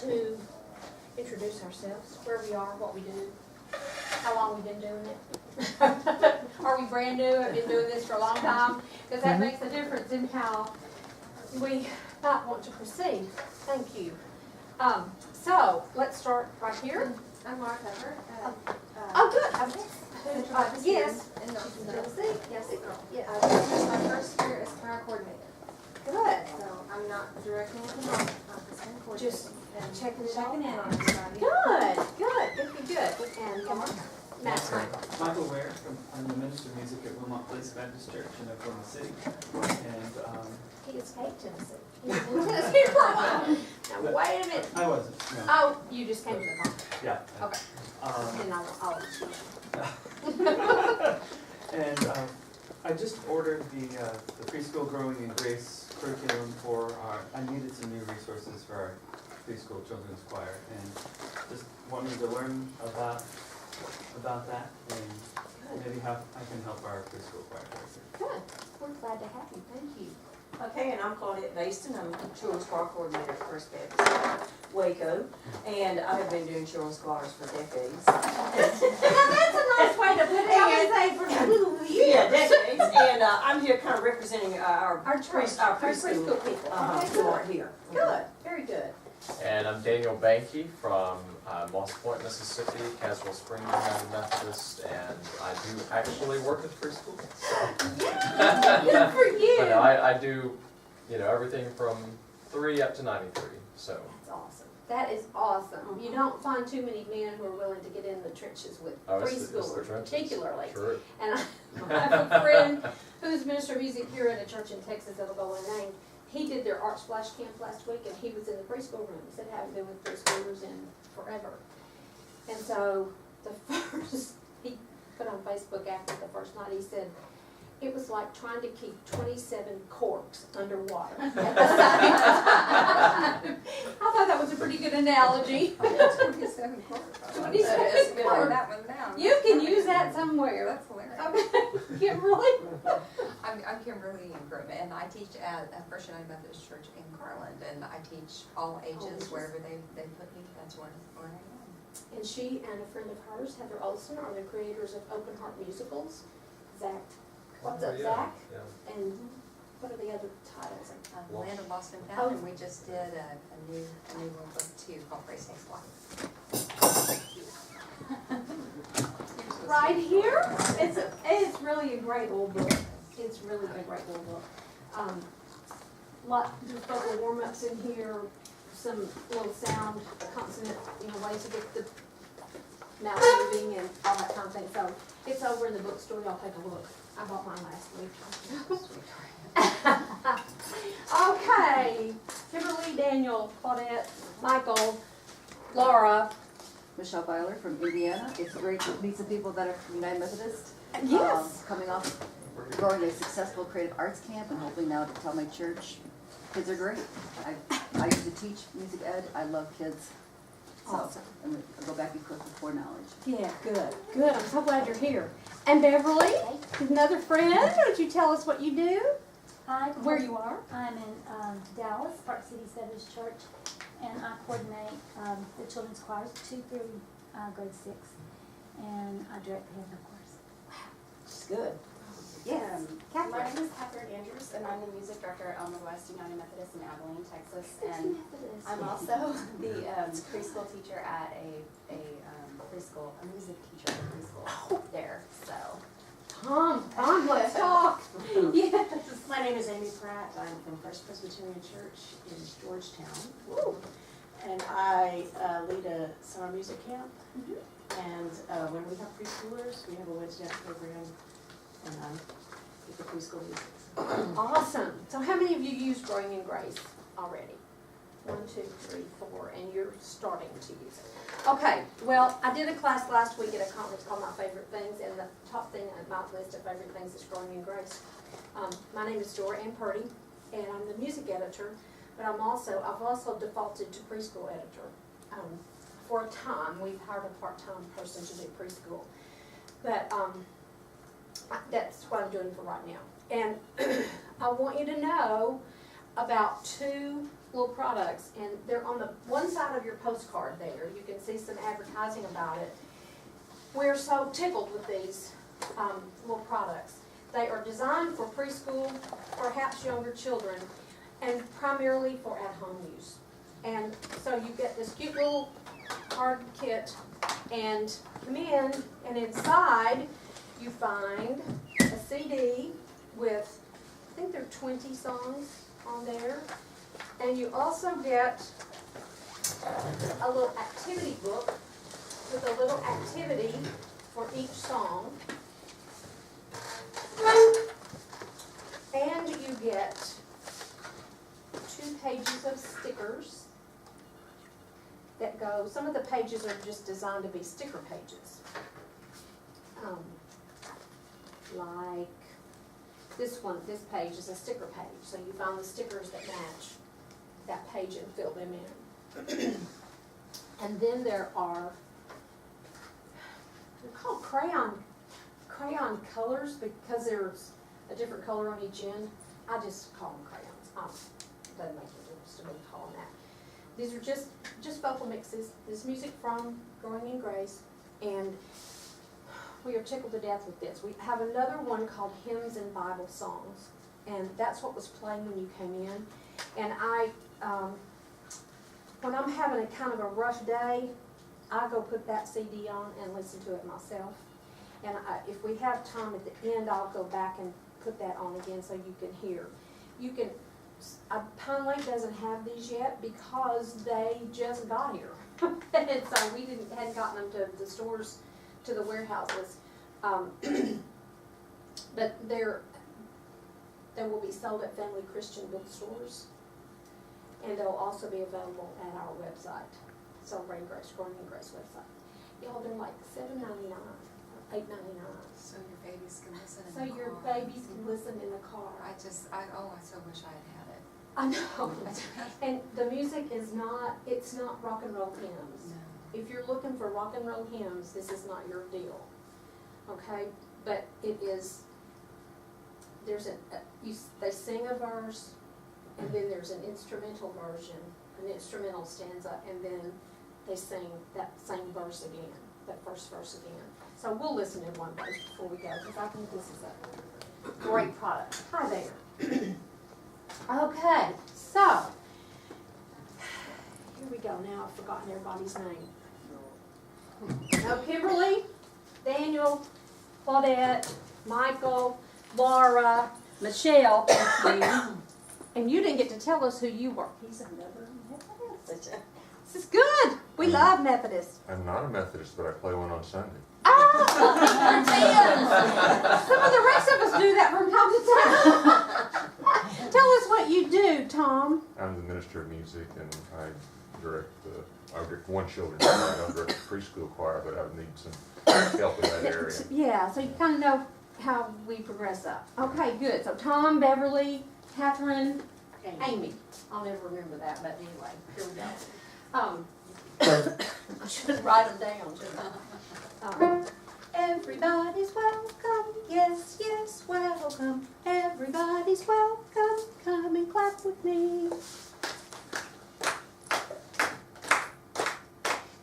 to introduce ourselves, where we are, what we do, how long we've been doing it. Are we brand new? Have been doing this for a long time? Because that makes a difference in how we might want to proceed. Thank you. So let's start right here. I'm Laura Pepper. Oh, good. Yes. In North Tennessee. Yes. Yes. This is my first year as choir coordinator. Good. So I'm not directly with the office, I'm coordinating. Just checking it Checking in out. on everybody. Good. And come on, Matt. Michael Ware, I'm the minister of music at Wilmot Place Baptist Church in Oklahoma City. And He escaped Tennessee. He was in Tennessee for a while. Now, wait a minute. I wasn't, no. Oh, you just came to the conference. Yeah. Okay. And I'll excuse And I just ordered the Preschool Growing in Grace curriculum for I needed some new resources for our preschool children's choir, and just wanted to learn about that and maybe how I can help our preschool choir director. Good. We're glad to have you. Thank you. Okay, and I'm Claudette Baston. I'm children's choir coordinator at First Baptist Waco, and I have been doing children's choirs for decades. Now, that's a nice way to put it. I would say for Yeah, decades, and I'm here kind of representing our church, our our preschool people. Okay, who are good. here. Good. Very good. And I'm Daniel Banky from Moss Point, Mississippi, Caswell Springs United Methodist, and I do actually work at the preschool. So. Good for you. But no, I do, everything from 3 up to 93. So. That's awesome. That is awesome. You don't find too many men who are willing to get in the trenches with It's the preschoolers, trenches. particularly. True. And I have a friend who's minister of music here at a church in Texas that'll go unnamed. He did their art splash camp last week, and he was in the preschool room. He said, I haven't been with preschoolers in forever. And so he put on Facebook after the first night, he said, it was like trying to keep 27 corks underwater at the same time. I thought that was a pretty good analogy. 27 quarters. 27 corks. That one down. You can use that somewhere. That's hilarious. Okay, Kimberly? I'm Kimberly Ingram, and I teach at First United Methodist Church in Garland, and I teach all ages wherever they put me. That's where I am. And she and a friend of hers, Heather Olson, are the creators of Open Heart Musicals. Zach, what's up, Zach? Yeah. And what are the other titles? Land of Lost and Found, and we just did a new one book too called Grace Takes Life. Right here, it's really a great little book. It's really a great little book. There's vocal warm-ups in here, some little sound, consonant, ways to get the mouth moving and all that kind of thing. So it's over in the bookstore. Y'all take a look. I bought mine last week. Okay, Kimberly, Daniel, Claudette, Michael, Laura. Michelle Byler from Indiana. It's great to meet some people that are from United Methodist. Yes. Coming off growing a successful creative arts camp and hoping now to tell my church. Kids are great. I used to teach music ed. I love kids. So, Awesome. and I go back equipped with foreknowledge. Yeah, good. Good. I'm so glad you're here. And Beverly, another friend. Would you tell us what you do? Hi, Where you are? I'm in Dallas, Park City Methodist Church, and I coordinate the children's choirs 2 through grade 6, and I direct the head choirs. It's good. Yes. My name is Catherine Andrews, and I'm the music director at Elmwood West United Methodist in Abilene, Texas. And I'm also the preschool teacher at a preschool, a music teacher at a preschool there. So, Tom, let's talk. Yes. My name is Amy Pratt. I'm from First Presbyterian Church in Georgetown. Woo. And I lead a summer music camp. And when we have preschoolers, we have a Wednesday night program, and I get the preschool music. Awesome. So how many of you used Growing in Grace already? 1, 2, 3, 4, and you're starting to use it. Okay, well, I did a class last week at a conference called My Favorite Things, and the top thing on my list of favorite things is Growing in Grace. My name is Dora and Purdy, and I'm the music editor, but I've also defaulted to preschool editor. For a time, we've hired a part-time person to do preschool, but that's what I'm doing for right now. And I want you to know about 2 little products, and they're on the one side of your postcard there. You can see some advertising about it. We're so tickled with these little products. They are designed for preschool, perhaps younger children, and primarily for at-home use. And so you get this cute little card kit, and come in, and inside you find a CD with, I think there are 20 songs on there. And you also get a little activity book with a little activity for each song. And you get 2 pages of stickers that go, some of the pages are just designed to be sticker pages. Like this one, this page is a sticker page, so you find the stickers that match that page and fill them in. And then there are, they're called crayon colors because there's a different color on each end. I just call them crayons. It doesn't make any difference to me to call them that. These are just vocal mixes. This music from Growing in Grace, and we are tickled to death with this. We have another one called Hymns and Bible Songs, and that's what was playing when you came in. And when I'm having a kind of a rough day, I go put that CD on and listen to it myself. And if we have time at the end, I'll go back and put that on again so you can hear. You can. Pine Lake doesn't have these yet because they just got here, and so we hadn't gotten them to the stores, to the warehouses. But they will be sold at Family Christian bookstores, and they'll also be available at our website, Celebrating Grace, Growing in Grace website. Y'all, they're like $7.99 or $8.99. So your babies can listen in So the your car. babies can listen in the car. I so wish I had had it. I know. And the music is not, it's not rock and roll hymns. No. If you're looking for rock and roll hymns, this is not your deal. Okay? But it is, they sing a verse, and then there's an instrumental version, an instrumental stanza, and then they sing that same verse again, that first verse again. So we'll listen to one verse before we go, because I think this is a great product. Hi there. Okay, so, here we go. Now I've forgotten everybody's name. Now Kimberly, Daniel, Claudette, Michael, Laura, Michelle, and you didn't get to tell us who you were. He's another Methodist. This is good. We love Methodists. I'm not a Methodist, but I play one on Sunday. Oh, some of the rest of us do that from time to time. Tell us what you do, Tom. I'm the minister of music, and I direct one children's choir. I don't direct the preschool choir, but I would need some help in that area. Yeah, so you kind of know how we progress up. Okay, good. So Tom, Beverly, Catherine, Amy. I'll never remember that, but anyway, here we go. I should write them down, shouldn't I? Everybody's welcome, yes, yes, welcome. Everybody's welcome, come and clap with me.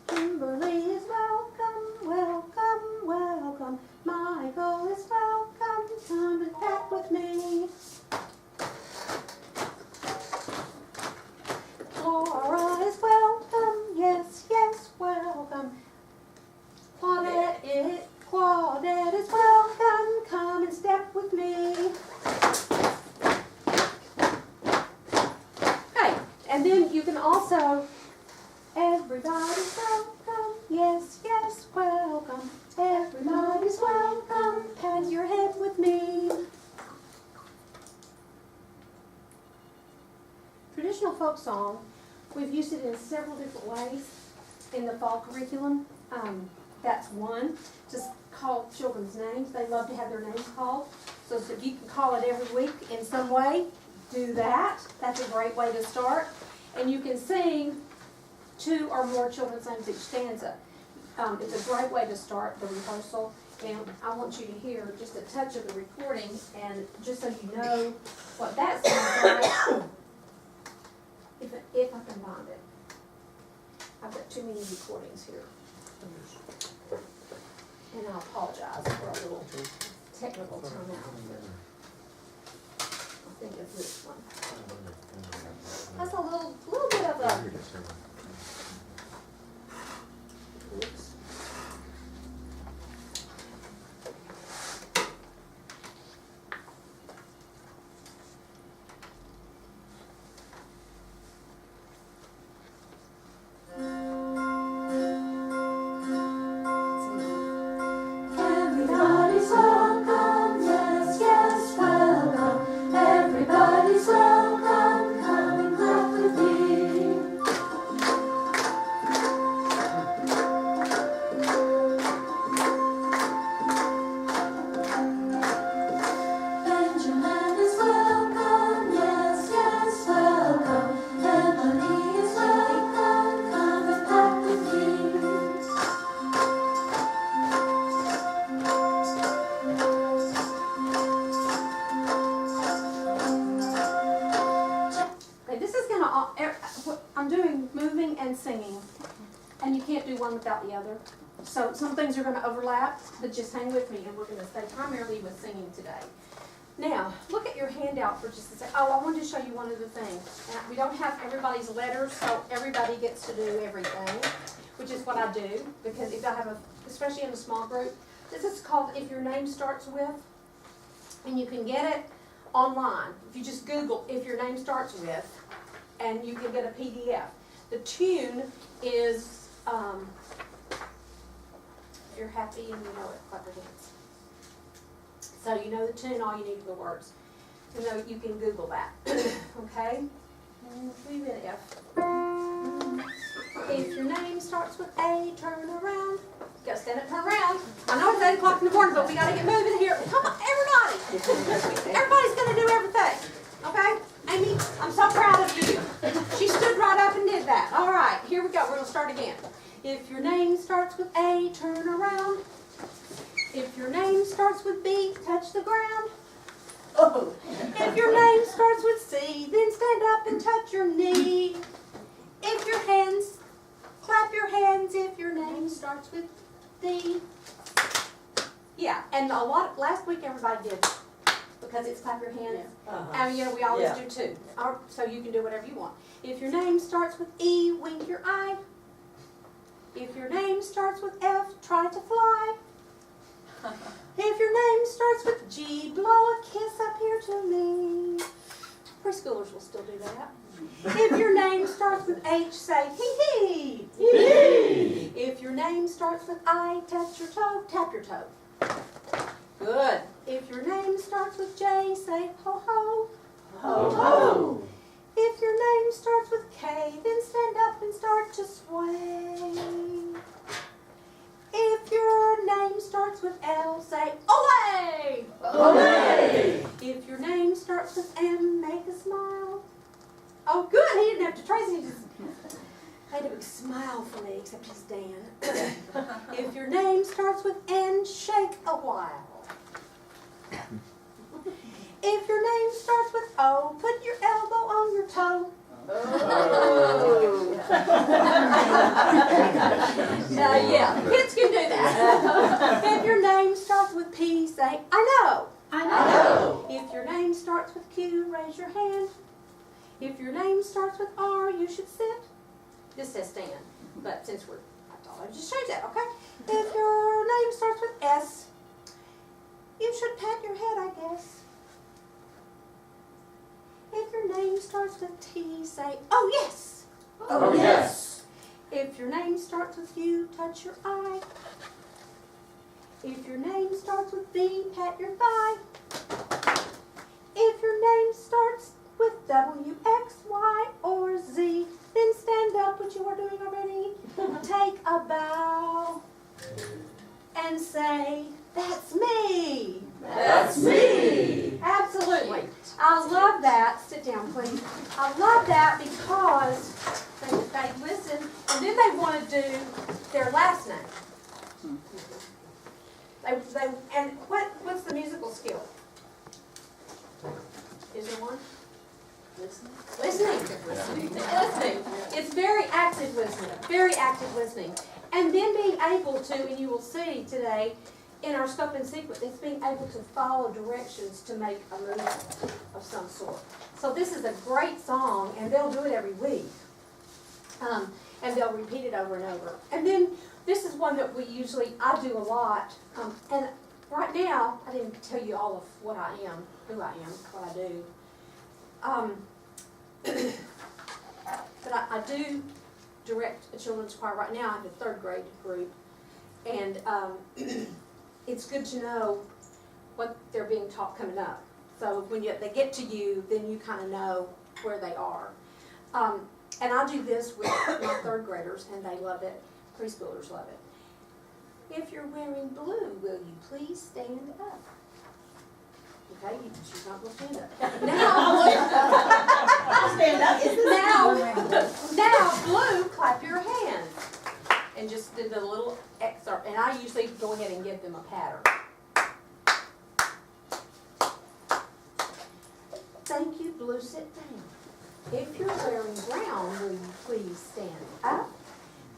Kimberly is welcome, welcome, welcome. Michael is welcome, come and clap with me. Dora is welcome, yes, yes, welcome. Claudette is welcome, come and step with me. Okay, and then you can also, everybody's welcome, yes, yes, welcome. Everybody's welcome, pat your head with me. Traditional folk song, we've used it in several different ways in the fall curriculum. That's one, just call children's names. They love to have their names called. So if you can call it every week in some way, do that. That's a great way to start. And you can sing 2 or more children's names each stanza. It's a great way to start the rehearsal. And I want you to hear just a touch of the recording, and just so you know what that sounds like. if I can find it. I've got too many recordings here. And I apologize for a little technical turnout. I think it's this one. That's a little bit of a, oops. Everybody's welcome, yes, yes, welcome. Everybody's welcome, come and clap with me. Benjamin is welcome, yes, yes, welcome. Emily is welcome, come and clap with me. Okay, this is gonna, I'm doing moving and singing, and you can't do one without the other. So some things are gonna overlap, but just hang with me, and we're gonna stay primarily with singing today. Now, look at your handout for just a second. Oh, I wanted to show you one other thing. We don't have everybody's letters, so everybody gets to do everything, which is what I do, because if I have especially in a small group, this is called If Your Name Starts With, and you can get it online. If you just Google If Your Name Starts With, and you can get a PDF. The tune is, if you're happy and you know it, clap your hands. So you know the tune, all you need are the words. You know, you can Google that, okay? Leave it F. If your name starts with A, turn around. You gotta stand up, turn around. I know it's 8 o'clock in the morning, but we gotta get moving here. Come on, everybody. Everybody's gonna do everything, okay? Amy, I'm so proud of you. She stood right up and did that. All right, here we go. We're gonna start again. If your name starts with A, turn around. If your name starts with B, touch the ground. Oh. If your name starts with C, then stand up and touch your knee. If your hands, clap your hands if your name starts with D. Yeah, and last week everybody did, because it's clap your hands. And we always do too. So you can do whatever you want. If your name starts with E, wink your eye. If your name starts with F, try to fly. If your name starts with G, blow a kiss up here to me. Preschoolers will still do that. If your name starts with H, say hee hee. Hee hee. If your name starts with I, touch your toe, tap your toe. Good. If your name starts with J, say ho ho. Ho ho. If your name starts with K, then stand up and start to sway. If your name starts with L, say olay! Olay! If your name starts with M, make a smile. Oh, good, he didn't have to trace it, he just had a big smile for me, except he's Dan. If your name starts with N, shake a while. If your name starts with O, put your elbow on your toe. Oh. Yeah, kids can do that. If your name starts with P, say, I know. I know. If your name starts with Q, raise your hand. If your name starts with R, you should sit. This says stand, but since I thought I'd just change that, okay? If your name starts with S, you should pat your head, I guess. If your name starts with T, say, oh yes! Oh yes! If your name starts with U, touch your eye. If your name starts with V, pat your thigh. If your name starts with W, X, Y, or Z, then stand up, which you are doing already. Take a bow and say, that's me! That's me! Absolutely. I love that. Sit down, please. I love that because they listen, and then they want to do their last name. What's the musical skill? Is there one? Listening. Listening. It's very active listening, very active listening. And then being able to, and you will see today in our scope and sequence, it's being able to follow directions to make a movement of some sort. So this is a great song, and they'll do it every week. And they'll repeat it over and over. And then this is one that I do a lot. And right now, I didn't tell you all of what I am, who I am, what I do. But I do direct a children's choir right now. I have a third grade group. And it's good to know what they're being taught coming up. So when they get to you, then you kind of know where they are. And I do this with my third graders, and they love it. Preschoolers love it. If you're wearing blue, will you please stand up? Okay, she's not going to stand up. Now, I'll stand up. now, blue, clap your hands. And just did a little excerpt. And I usually go ahead and give them a pattern. Thank you, blue, sit down. If you're wearing brown, will you please stand up?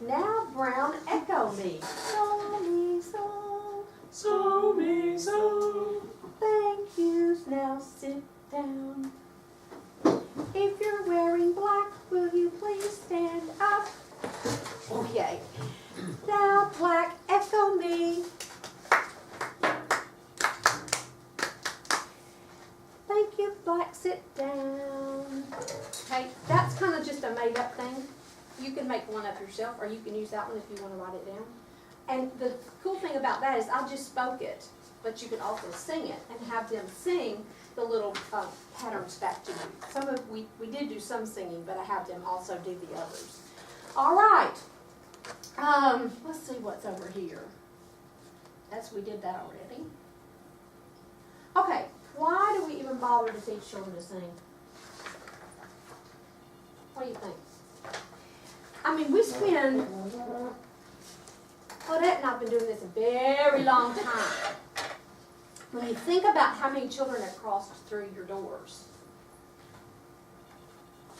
Now, brown, echo me. So, me, so. So me so. Thank yous, now sit down. If you're wearing black, will you please stand up? Okay. Now, black, echo me. Thank you, black, sit down. Okay, that's kind of just a made-up thing. You can make one up yourself, or you can use that one if you want to write it down. And the cool thing about that is I just spoke it, but you can also sing it and have them sing the little patterns back to you. We did do some singing, but I have them also do the others. All right. Let's see what's over here. We did that already. Okay. Why do we even bother to teach children to sing? What do you think? I mean, we spend, Claudette and I have been doing this a very long time. When you think about how many children have crossed through your doors,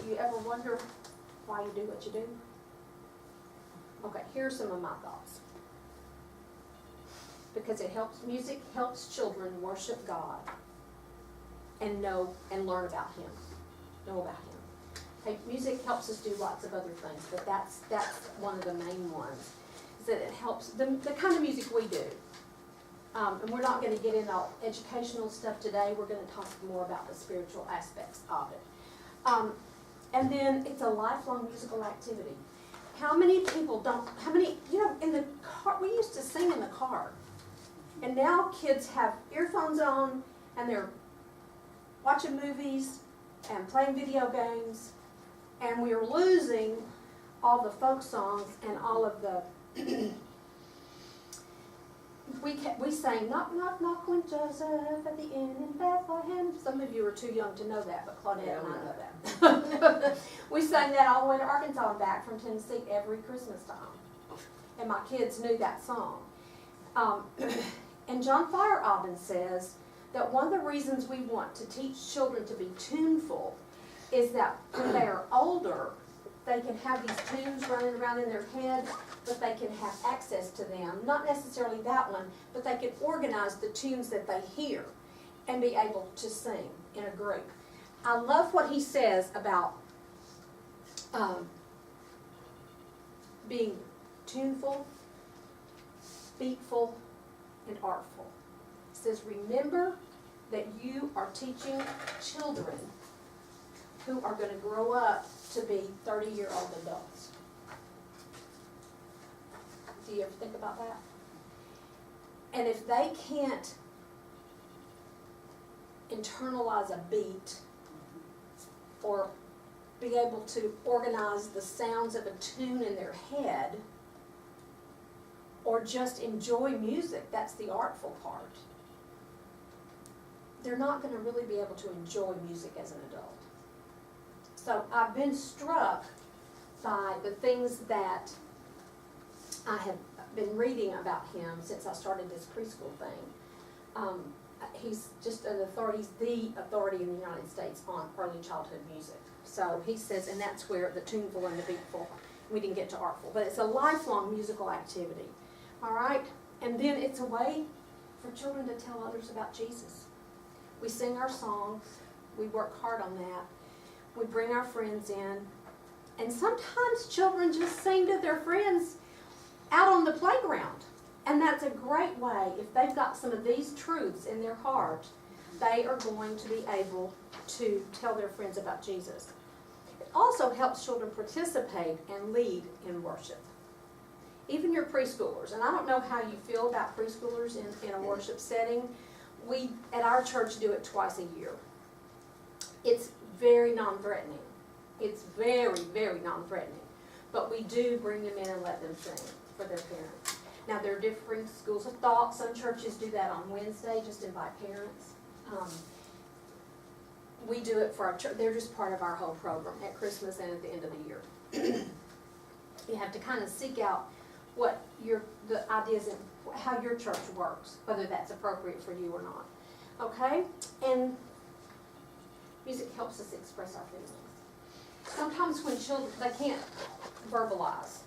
do you ever wonder why you do what you do? Okay, here's some of my thoughts. Because music helps children worship God and know and learn about Him. Know about Him. Okay, music helps us do lots of other things, but that's one of the main ones. Is that it helps the kind of music we do. And we're not going to get into educational stuff today. We're going to talk more about the spiritual aspects of it. And then it's a lifelong musical activity. How many people in the car, we used to sing in the car. And now kids have earphones on and they're watching movies and playing video games. And we're losing all the folk songs and all of the we sang knock knock knock when Joseph at the inn in Bethlehem. Some of you are too young to know that, but Claudette and I know that. We sang that all the way to Arkansas and back from Tennessee every Christmas time. And my kids knew that song. And John Feyerabend says that one of the reasons we want to teach children to be tuneful is that when they are older, they can have these tunes running around in their head, but they can have access to them. Not necessarily that one, but they can organize the tunes that they hear and be able to sing in a group. I love what he says about being tuneful, speakful, and artful. It says, remember that you are teaching children who are going to grow up to be 30-year-old adults. Do you ever think about that? And if they can't internalize a beat or be able to organize the sounds of a tune in their head or just enjoy music, that's the artful part, they're not going to really be able to enjoy music as an adult. So I've been struck by the things that I have been reading about him since I started this preschool thing. he's just an authority, he's the authority in the United States on early childhood music. So he says, and that's where the tuneful and the beatful, we didn't get to artful, but it's a lifelong musical activity, all right? And then it's a way for children to tell others about Jesus. We sing our songs, we work hard on that, we bring our friends in, and sometimes children just sing to their friends out on the playground. And that's a great way, if they've got some of these truths in their heart, they are going to be able to tell their friends about Jesus. It also helps children participate and lead in worship. Even your preschoolers, and I don't know how you feel about preschoolers in a worship setting. We, at our church, do it twice a year. It's very non-threatening. It's very, very non-threatening. But we do bring them in and let them sing for their parents. Now, there are differing schools of thought. Some churches do that on Wednesday, just invite parents. We do it for our church. They're just part of our whole program at Christmas and at the end of the year. You have to kind of seek out what the ideas and how your church works, whether that's appropriate for you or not. Okay? And music helps us express our feelings. Sometimes when children, they can't verbalize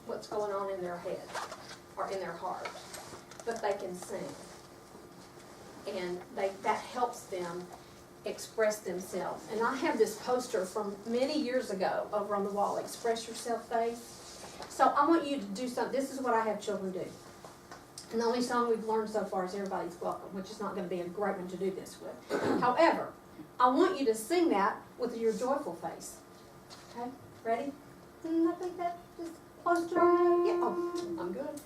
what's going on in their head or in their heart, but they can sing. And that helps them express themselves. And I have this poster from many years ago over on the wall, Express Yourself Faith. So I want you to do something. This is what I have children do. And the only song we've learned so far is Everybody's Welcome, which is not going to be a great one to do this with. However, I want you to sing that with your joyful face. Okay? Ready? I think that just close to yeah. Oh, I'm good.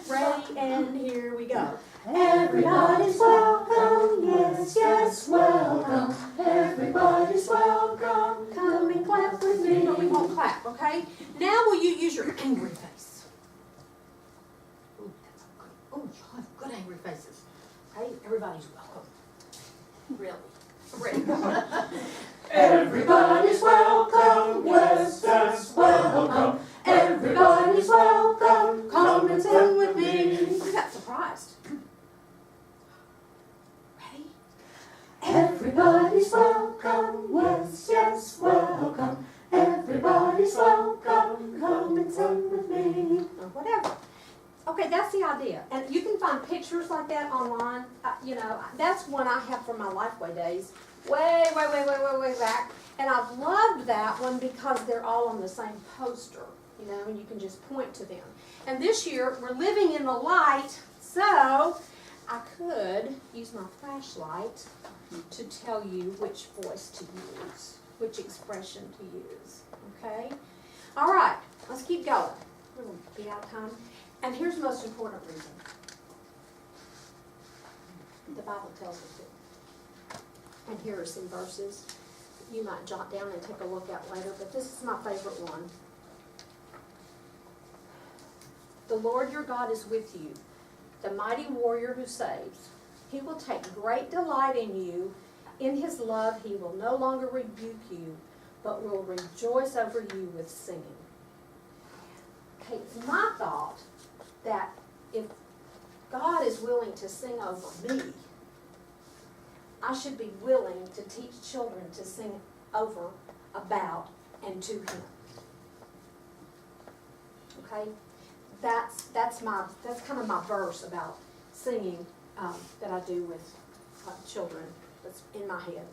Ready, and here we go. Everybody's welcome, yes, yes, welcome. Everybody's welcome. Come and clap with me. No, we won't clap, okay? Now will you use your angry face? Ooh, that's a good, oh, you have good angry faces. Okay, everybody's welcome. Really. Ready? Everybody's welcome, yes, yes, welcome. Everybody's welcome. Come and sing with me. You got surprised. Ready? Everybody's welcome, yes, yes, welcome. Everybody's welcome. Come and sing with me. Or whatever. Okay, that's the idea. And you can find pictures like that online. You know, that's one I have from my Lifeway days. Way back. And I've loved that one because they're all on the same poster, you know, and you can just point to them. And this year, we're living in the light, so I could use my flashlight to tell you which voice to use, which expression to use, okay? All right, let's keep going. We'll be out of time. And here's the most important reason. The Bible tells us to. And here are some verses you might jot down and take a look at later, but this is my favorite one. The Lord your God is with you, the mighty warrior who saves. He will take great delight in you. In his love he will no longer rebuke you, but will rejoice over you with singing. Okay, it's my thought that if God is willing to sing over me, I should be willing to teach children to sing over, about, and to him. Okay? That's kind of my verse about singing that I do with children that's in my head.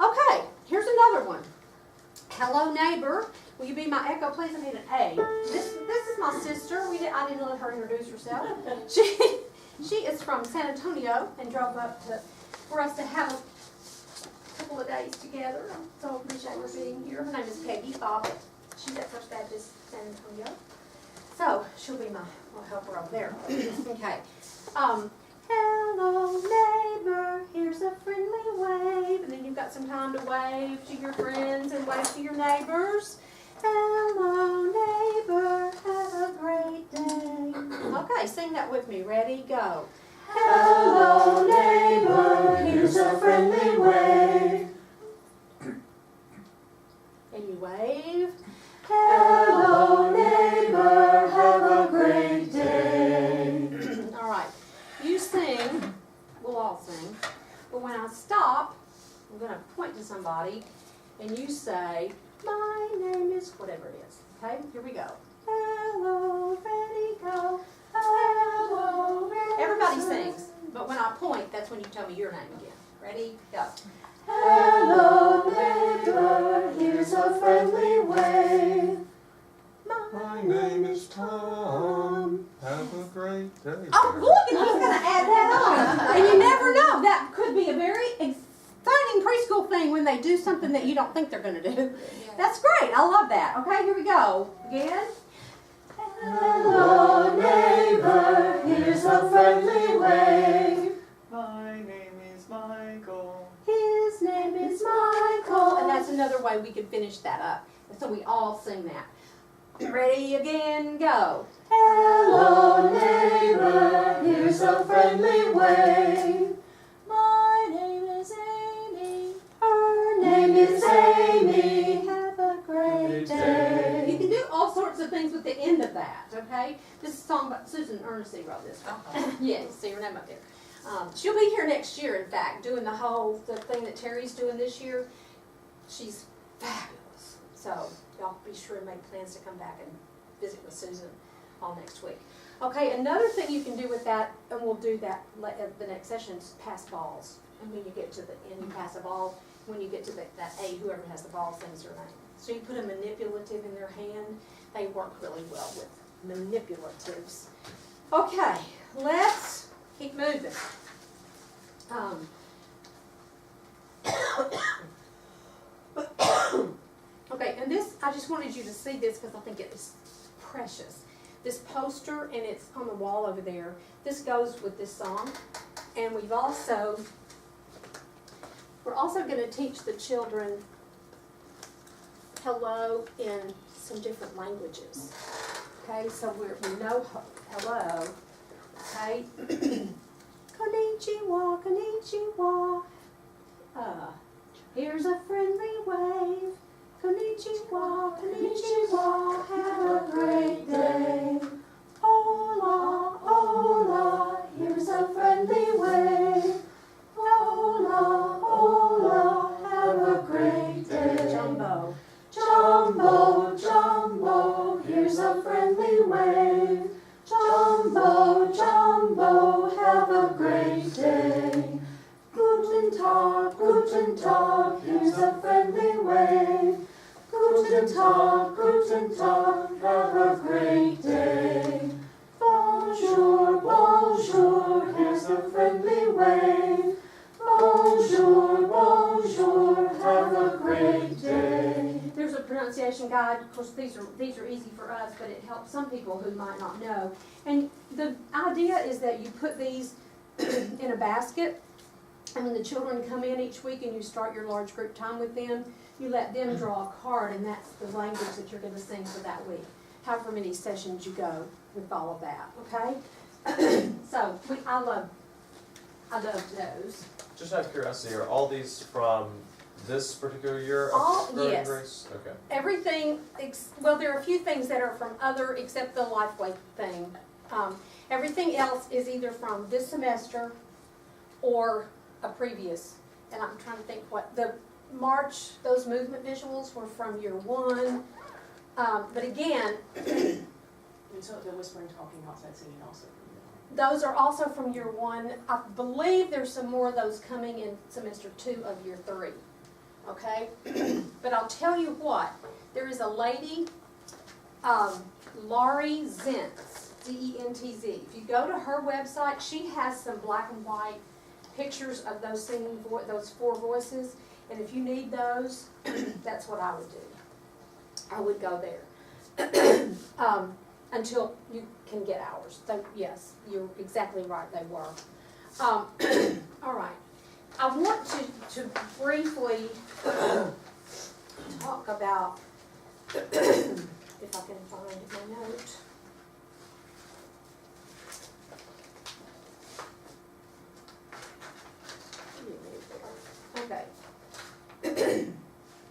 Okay, here's another one. Hello, neighbor. Will you be my echo, please? I need an A. This is my sister. I didn't let her introduce herself. She is from San Antonio and drove up for us to have a couple of days together. I so appreciate her being here. Her name is Peggy Bobbitt. She's at First Baptist San Antonio. So she'll be my little helper up there. Okay. Hello, neighbor. Here's a friendly wave. And then you've got some time to wave to your friends and wave to your neighbors. Hello, neighbor. Have a great day. Okay, sing that with me. Ready? Go. Hello, neighbor. Here's a friendly wave. And you wave. Hello, neighbor. Have a great day. All right. You sing somebody, and you say, my name is, whatever it is. Okay, here we go. Hello, ready, go. Hello, ready. Everybody sings, but when I point, that's when you tell me your name again. Ready, go. Hello, neighbor, here's a friendly wave. My name is Tom. Have a great day. Oh, look, and he's gonna add that on. And you never know, that could be a very exciting preschool thing when they do something that you don't think they're gonna do. That's great, I love that. Okay, here we go. Again. Hello, neighbor, here's a friendly wave. My name is Michael. His name is Michael. And that's another way we could finish that up. So we all sing that. Ready, again, go. Hello, neighbor, here's a friendly wave. My name is Amy. Her name is Amy. Have a great day. You can do all sorts of things with the end of that, okay? This is a song by Susan Ernestine wrote this one. Yes, see her name up there. She'll be here next year, in fact, doing the thing that Terry's doing this year. She's fabulous. So y'all be sure to make plans to come back and visit with Susan all next week. Okay, another thing you can do with that, and we'll do that at the next session, is pass balls. And when you get to the end, you pass a ball. When you get to that A, whoever has the ball sings their name. So you put a manipulative in their hand. They work really well with manipulatives. Okay, let's keep moving. Okay, and this, I just wanted you to see this because I think it is precious. This poster, and it's on the wall over there, this goes with this song. And we're also going to teach the children hello in some different languages. Okay, so we know hello. Okay. Konnichiwa, konnichiwa. Here's a friendly wave. Konnichiwa, konnichiwa. Have a great day. Hola, hola. Here's a friendly wave. Hola, hola. Have a great day. Jumbo. Jumbo, jumbo. Here's a friendly wave. Jumbo, jumbo. Have a great day. Guten Tag, guten Tag. Here's a friendly wave. Guten Tag, guten Tag. Have a great day. Bonjour, bonjour. Here's a friendly wave. Bonjour, bonjour. Have a great day. There's a pronunciation guide. Of course, these are easy for us, but it helps some people who might not know. And the idea is that you put these in a basket, and when the children come in each week and you start your large group time with them, you let them draw a card, and that's the language that you're going to sing for that week. However many sessions you go with all of that, okay? So I love those. Just out of curiosity, are all these from this particular year of All- Growing yes. Grace? Okay. Everything, well, there are a few things that are from other, except the Lifeway thing. Everything else is either from this semester or a previous. And I'm trying to think what, the March, those movement visuals were from year 1. But again, And so the whispering, talking, outside singing also. those are also from year 1. I believe there's some more of those coming in semester 2 of year 3. Okay? But I'll tell you what, there is a lady, Laurie Zentz, Z-E-N-T-Z. If you go to her website, she has some black and white pictures of those singing, those 4 voices. And if you need those, that's what I would do. I would go there. Until you can get ours. So, yes, you're exactly right, they were. All right. I want to briefly talk about, if I can find my note. Okay.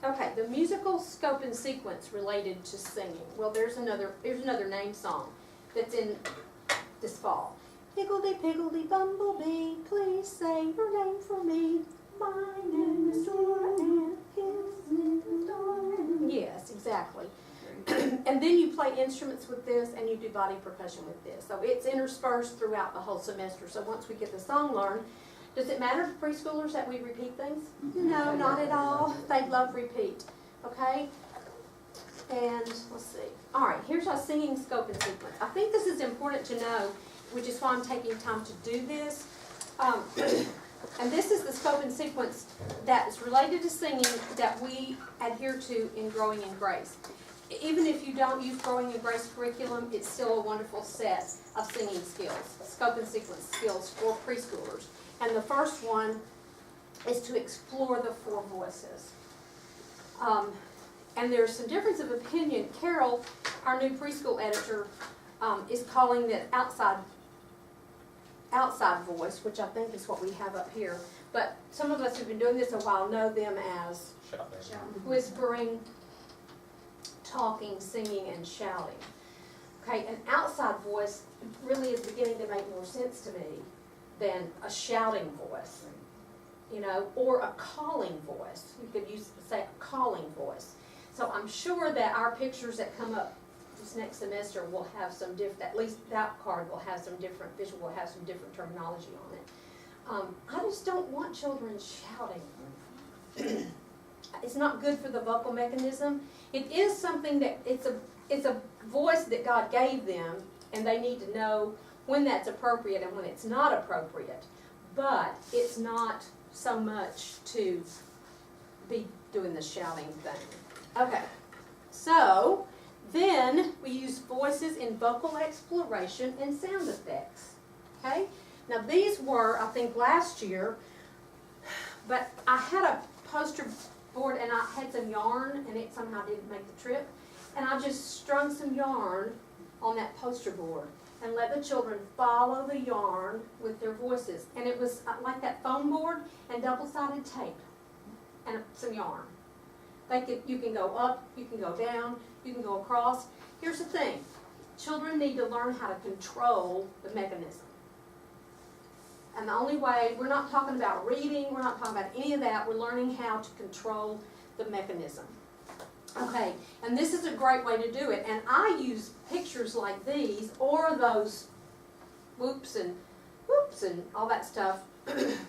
Okay, the musical scope and sequence related to singing. Well, here's another name song that's in this fall. Higgledy piggledy bumblebee, please say your name for me. My name is Dora and Yes, exactly. And then you play instruments with this and you do body percussion with this. So it's interspersed throughout the whole semester. So once we get the song learned, does it matter to preschoolers that we repeat things? No, not at all. They love repeat. Okay? And let's see. All right, here's our singing scope and sequence. I think this is important to know, which is why I'm taking time to do this. And this is the scope and sequence that is related to singing that we adhere to in Growing in Grace. Even if you don't use Growing in Grace curriculum, it's still a wonderful set of singing skills, scope and sequence skills for preschoolers. And the first one is to explore the 4 voices. And there's some difference of opinion. Carol, our new preschool editor, is calling it outside voice, which I think is what we have up here. But some of us who've been doing this a while know them as whispering, talking, singing, and shouting. Okay, an outside voice really is beginning to make more sense to me than a shouting voice, or a calling voice. You could say a calling voice. So I'm sure that our pictures that come up this next semester will have some different, at least that card will have some different, visual will have some different terminology on it. I just don't want children shouting. It's not good for the vocal mechanism. It is something that, it's a voice that God gave them, and they need to know when that's appropriate and when it's not appropriate. But it's not so much to be doing the shouting thing. Okay, so then we use voices in vocal exploration and sound effects. Okay, now these were, I think, last year, but I had a poster board and I had some yarn and it somehow didn't make the trip. And I just strung some yarn on that poster board and let the children follow the yarn with their voices. And it was like that foam board and double-sided tape and some yarn. You can go up, you can go down, you can go across. Here's the thing. Children need to learn how to control the mechanism. And the only way, we're not talking about reading, we're not talking about any of that, we're learning how to control the mechanism. Okay, and this is a great way to do it. And I use pictures like these, or those whoops and all that stuff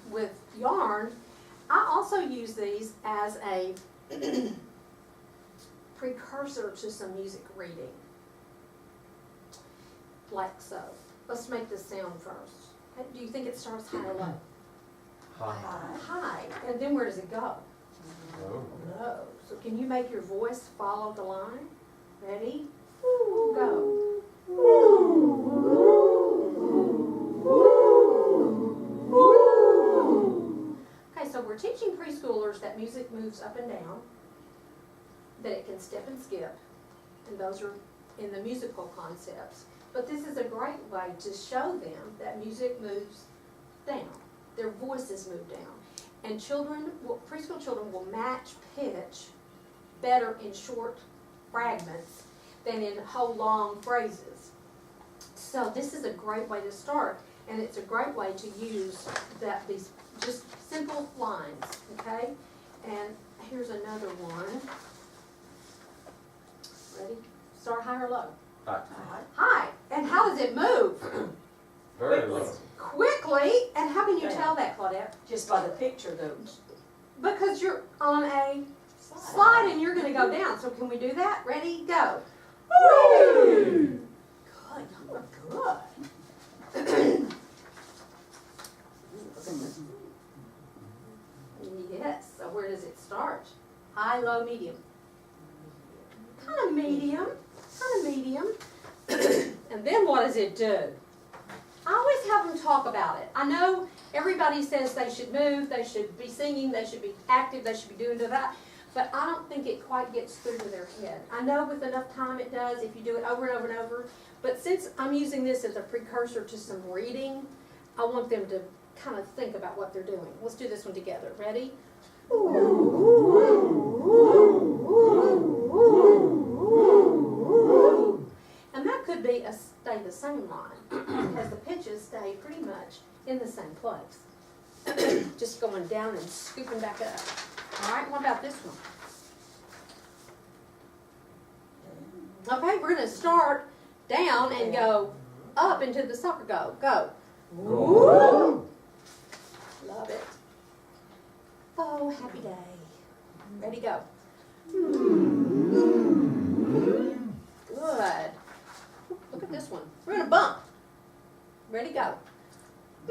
with yarn. I also use these as a precursor to some music reading. Like so. Let's make this sound first. Do you think it starts high or low? High. High. And then where does it go? Low. Low. So can you make your voice follow the line? Ready? Go. Okay, so we're teaching preschoolers that music moves up and down, that it can step and skip, and those are in the musical concepts. But this is a great way to show them that music moves down. Their voices move down. And preschool children will match pitch better in short fragments than in whole long phrases. So this is a great way to start, and it's a great way to use these just simple lines, okay? And here's another one. Ready? Start high or low? High. High. And how does it move? Very low. Quickly. And how can you tell that, Claudette? Just by the picture though. Because you're on a slide and you're going to go down. So can we do that? Ready? Go. Woo! Good. You look good. Yes. So where does it start? High, low, medium. Kind of medium. Kind of medium. And then what does it do? I always have them talk about it. I know everybody says they should move, they should be singing, they should be active, they should be doing that, but I don't think it quite gets through to their head. I know with enough time it does if you do it over and over and over, but since I'm using this as a precursor to some reading, I want them to kind of think about what they're doing. Let's do this one together. Ready? And that could be stay the same line, because the pitches stay pretty much in the same place. Just going down and scooping back up. All right, what about this one? Okay, we're gonna start down and go up into the soccer goal. Go. Woo! Love it. Oh, happy day. Ready, go. Good. Look at this one. We're gonna bump. Ready, go.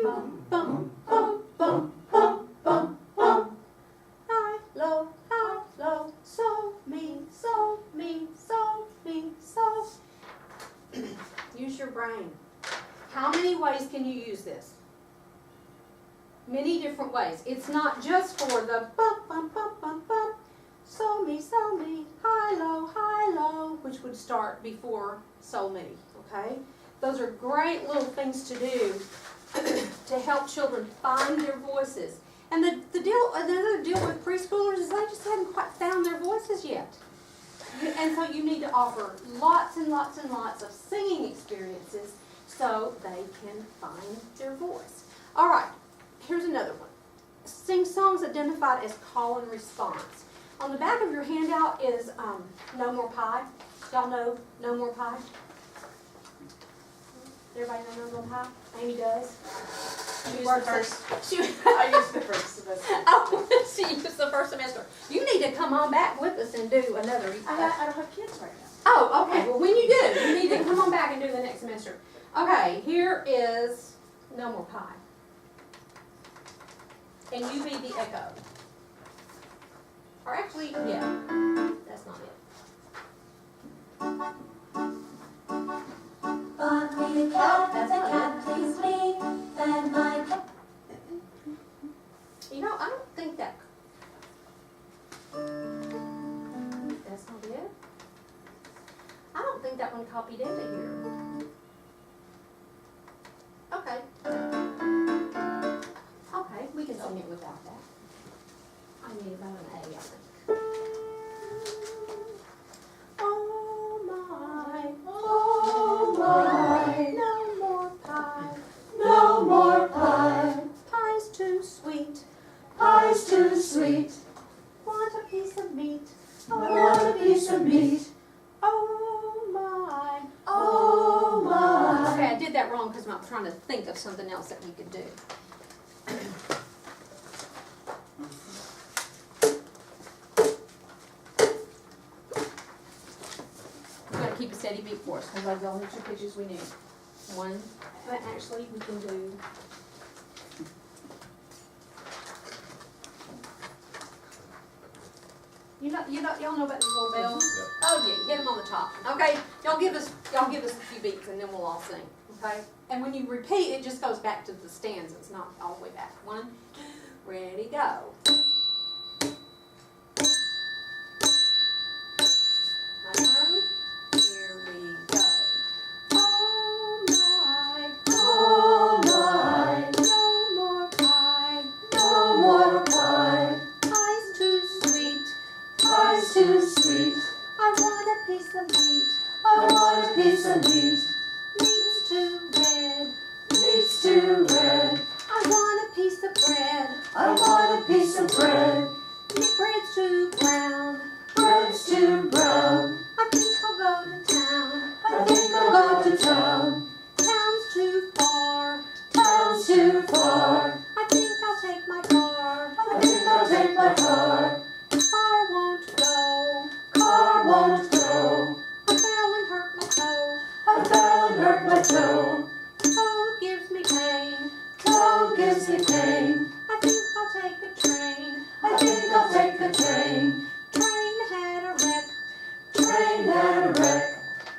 Bump, bump, bump, bump, bump, bump, bump. High, low, so, me, so, me, so, me, so. Use your brain. How many ways can you use this? Many different ways. It's not just for the bump, bump, bump, bump, bump. So, me, high, low, which would start before so, me, okay? Those are great little things to do to help children find their voices. And another deal with preschoolers is they just haven't quite found their voices yet. And so you need to offer lots and lots and lots of singing experiences so they can find their voice. All right, here's another one. Sing songs identified as call and response. On the back of your handout is No More Pie. Y'all know No More Pie? Everybody know No More Pie? Amy does. I used the first semester. Oh, she used the first semester. You need to come on back with us and do another. I don't have kids right now. Oh, okay. Well, when you do, you need to come on back and do the next semester. Okay, here is No More Pie. And you be the echo. Or actually, yeah, that's not it. Bought me a cat, the cat pleased me, and my cat. You know, I don't think that. That's not it. I don't think that one copied into here. Okay. Okay, we can sing it without that. I need about an A, I think. Oh my, no more pie, No more pie, pie's too sweet, pie's too sweet. want a piece of meat, I want a piece of meat. oh my. Oh my. Okay, I did that wrong because I'm trying to think of something else that we could do. We gotta keep a steady beat for us because those are the only two pitches we need. One, but actually we can do. Y'all know about the little bells? Oh yeah, get them on the top. Okay, y'all give us a few beats and then we'll all sing. Okay, and when you repeat, it just goes back to the stanza. It's not all the way back. 1, 2, ready, go. My turn. Here we go. Oh my. No more pie. No more pie, Pie's too sweet. pie's too sweet. I want a piece of meat. I want a piece of meat. Meat's too red. Meat's too red. I want a piece of bread. I want a piece of bread. Bread's too brown. Bread's too brown. I think I'll go to town. I think I'll go to town. Town's too far. Town's too far. I think I'll take my car. I think I'll take my car. Car won't go. Car won't go. I fell and hurt my toe. I fell and hurt my toe. Toe gives me pain. Toe gives me pain. I think I'll take a train. I think I'll take the train. Train had a wreck. Train had a wreck.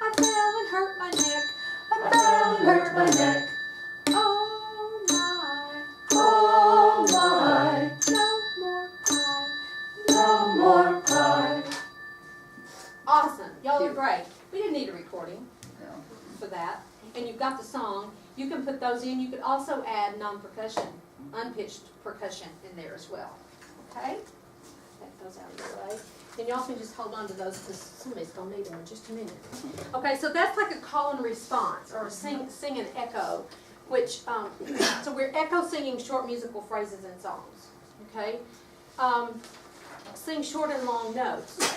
I fell and hurt my neck. I fell and hurt my neck. Oh my. Oh my. No more pie. No more pie. Awesome. Y'all are great. We didn't need a recording No. for that. And you've got the song. You can put those in. You could also add non-percussion, unpitched percussion in there as well. Okay? Take those out of your way. And y'all can just hold on to those because somebody's going to need them in just a minute. Okay, so that's like a call and response or a sing and echo, which, so we're echo singing short musical phrases and songs. Okay? Sing short and long notes.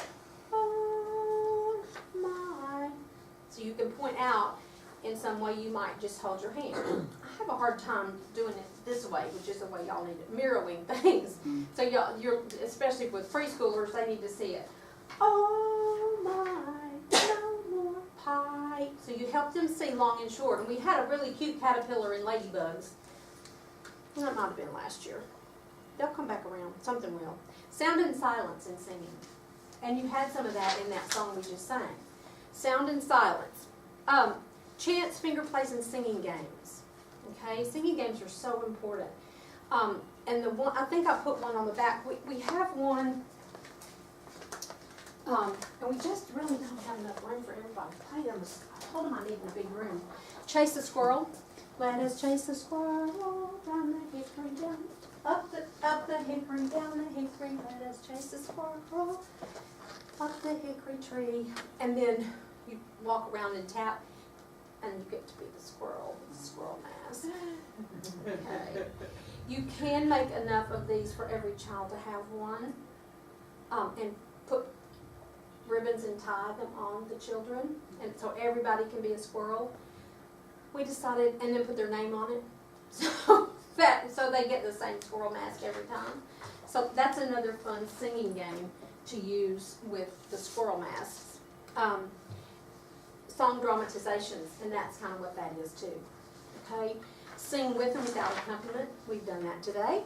Oh my. So you can point out in some way you might just hold your hand. I have a hard time doing it this way, which is the way y'all need it, mirroring things. So you're, especially with preschoolers, they need to see it. Oh my, no more pie. So you help them see long and short. And we had a really cute caterpillar in Ladybugs. Well, that might have been last year. They'll come back around. Something will. Sound and silence in singing. And you had some of that in that song we just sang. Sound and silence. Chants, finger plays, and singing games. Okay, singing games are so important. And the one, I think I put one on the back. We have one, and we just really don't have enough room for everybody to play them. I told them I need a big room. Chase the squirrel. Let us chase the squirrel down the hickory, down up the hickory, down the hickory. Let us chase the squirrel up the hickory tree. And then you walk around and tap. And you get to be the squirrel with the squirrel mask. Okay. You can make enough of these for every child to have one, and put ribbons and tie them on the children, and so everybody can be a squirrel. We decided, and then put their name on it, so they get the same squirrel mask every time. So that's another fun singing game to use with the squirrel masks. Song dramatizations, and that's kind of what that is too. Okay? Sing with and without accompaniment. We've done that today.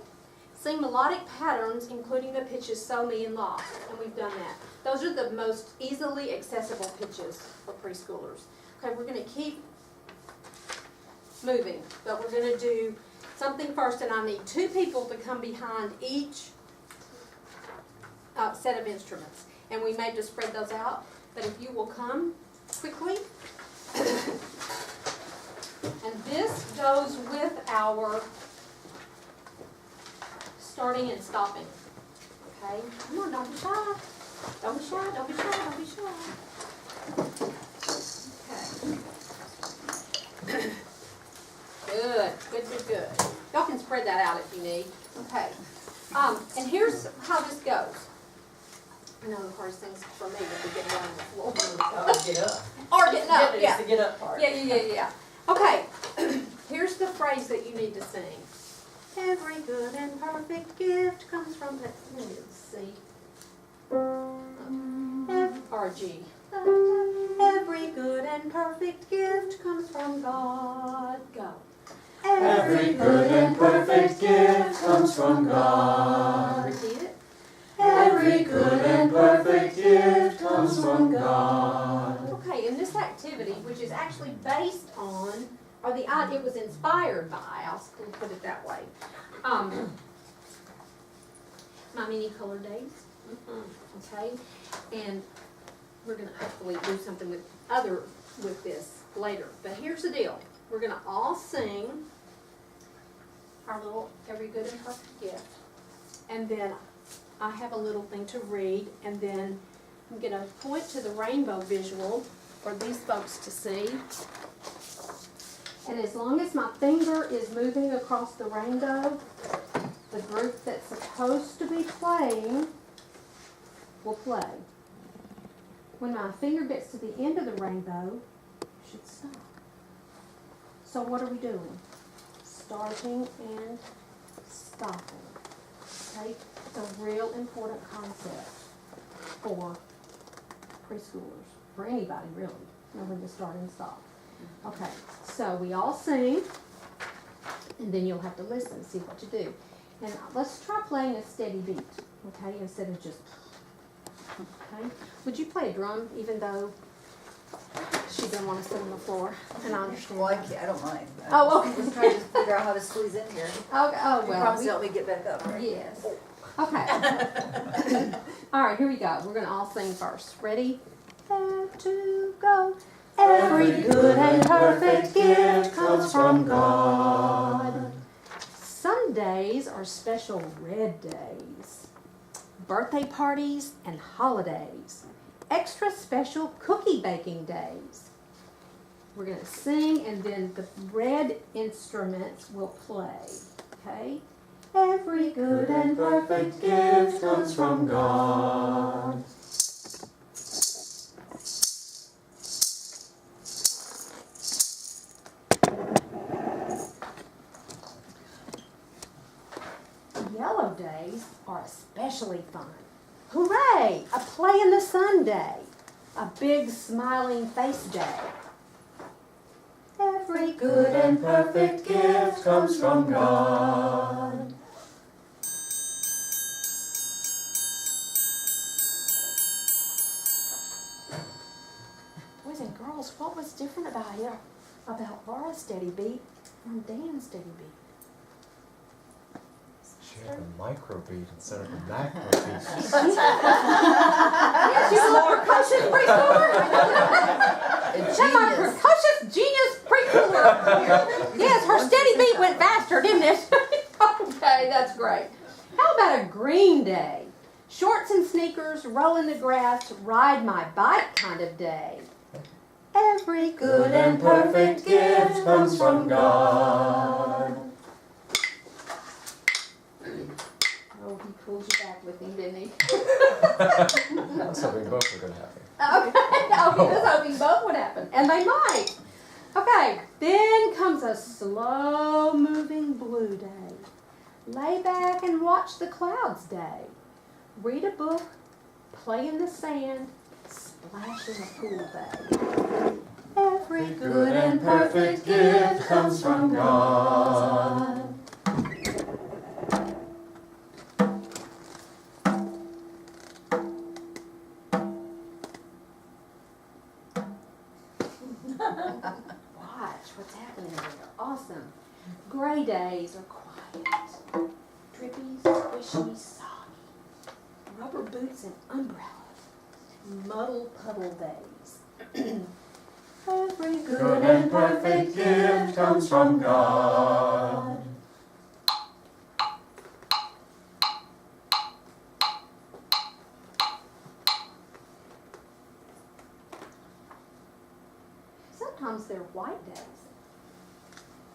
Sing melodic patterns, including the pitches so, me, and la, and we've done that. Those are the most easily accessible pitches for preschoolers. Okay, we're going to keep moving, but we're going to do something first, and I need 2 people to come behind each set of instruments. And we may just spread those out, but if you will come quickly. And this goes with our starting and stopping. Okay? Come on, don't be shy. Don't be shy, don't be shy, don't be shy. Okay. Good. Y'all can spread that out if you need. Okay. And here's how this goes. I know the hardest things for me is to get down on the floor. Get up. Or getting up, It's yeah. the get up part. Yeah. Okay, here's the phrase that you need to sing. Every good and perfect gift comes from, let's see, F or G. Every good and perfect gift comes from God. Go. Every good and perfect gift comes from God. Repeat it. Every good and perfect gift comes from God. Okay, in this activity, which is actually based on, or it was inspired by, I'll put it that way, my many color days. Okay, and we're going to hopefully do something with this later. But here's the deal: we're going to all sing our little every good and perfect gift, and then I have a little thing to read, and then I'm going to point to the rainbow visual for these folks to see. And as long as my finger is moving across the rainbow, the group that's supposed to be playing will play. When my finger gets to the end of the rainbow, it should stop. So what are we doing? Starting and stopping. Okay? It's a real important concept for preschoolers, for anybody really, know when to start and stop. Okay, so we all sing, and then you'll have to listen and see what you do. And let's try playing a steady beat, okay, instead of just, okay? Would you play a drum even though she didn't want to sit on the floor? And I understand. Well, I don't mind. Oh, okay. Just trying to figure out how to squeeze in here. Okay, oh, You well. promise to help me get back up, right? Yes. Okay. All right, here we go. We're going to all sing first. Ready? And to go. Every good and perfect gift comes from God. Sundays are special red days. Birthday parties and holidays. Extra special cookie baking days. We're going to sing, and then the red instruments will play. Okay? Every good and perfect gift comes from God. especially fun. Hooray! A play in the sun day. A big smiling face day. Every good and perfect gift comes from God. Boys and girls, what was different about Laura's steady beat from Dan's steady beat? She had a micro beat instead of a macro beat. Yeah, she's a little precocious preschooler. She's my precocious genius preschooler. Yes, her steady beat went faster, didn't it? Okay, that's great. How about a green day? Shorts and sneakers, roll in the grass, ride my bike kind of day. Every good and perfect gift comes from God. Oh, he pulled you back with him, didn't he? I was hoping both were going to happen. Okay, he was hoping both would happen, and they might. Okay, then comes a slow-moving blue day. Lay back and watch the clouds day. Read a book, play in the sand, splash in a pool day. Every good and perfect gift comes from God. Watch what's happening there. Awesome. Gray days are quiet. Drippy, squishy, soggy. Rubber boots and umbrellas. Muddle puddle days. Every good and perfect gift comes from God. Sometimes they're white days.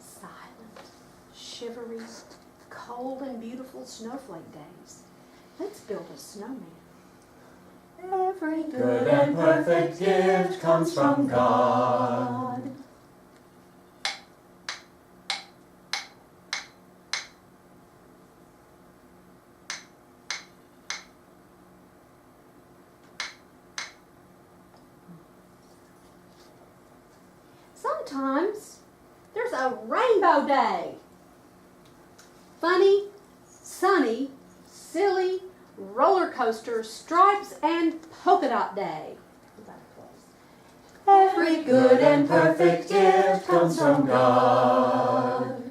Silent, shivery, cold and beautiful snowflake days. Let's build a snowman. Every good and perfect gift comes from God. Sometimes there's a rainbow day. Funny, sunny, silly, roller coaster, stripes, and polka dot day. Every good and perfect gift comes from God.